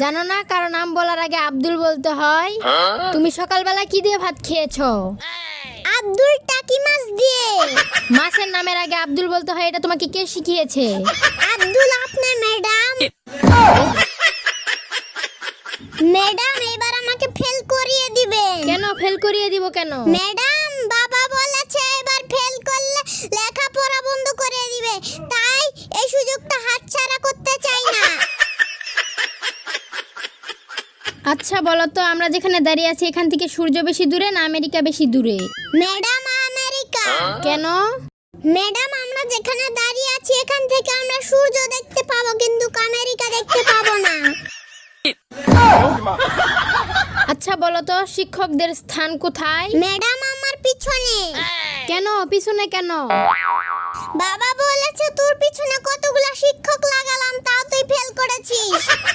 জানো না কারো নাম বলার আগে আব্দুল বলতে হয়? তুমি সকালবেলা কি দিয়ে ভাত খেয়েছো? আব্দুল টাকি মাছ দিয়ে। মাছের নামের আগে আব্দুল বলতে হয়, এটা তোমাকে কে শিখিয়েছে? আব্দুল আপনার ম্যাডাম। ম্যাডাম এবার আমাকে ফেল করিয়ে দিবেন। কেন ফেল করিয়ে দিব কেন? ম্যাডাম বাবা বলেছে এবার ফেল করলে লেখাপড়া বন্ধ করে দিবে, তাই এই সুযোগটা হাতছাড়া করতে চাই না। আচ্ছা বলো তো, আমরা যেখানে দাঁড়িয়ে আছি এখান থেকে সূর্য বেশি দূরে না আমেরিকা বেশি দূরে? Madam America. কেন? ম্যাডাম আমরা যেখানে দাঁড়িয়ে আছি এখান থেকে আমরা সূর্য দেখতে পাবো, কিন্তু আমেরিকা দেখতে পাবো না। আচ্ছা বলো তো, শিক্ষকদের স্থান কোথায়? ম্যাডাম আমার পিছনে। কেন পিছনে কেন? বাবা বলেছে তোর পিছনে কতগুলা শিক্ষক লাগালাম, তাও তুই ফেল করেছিস।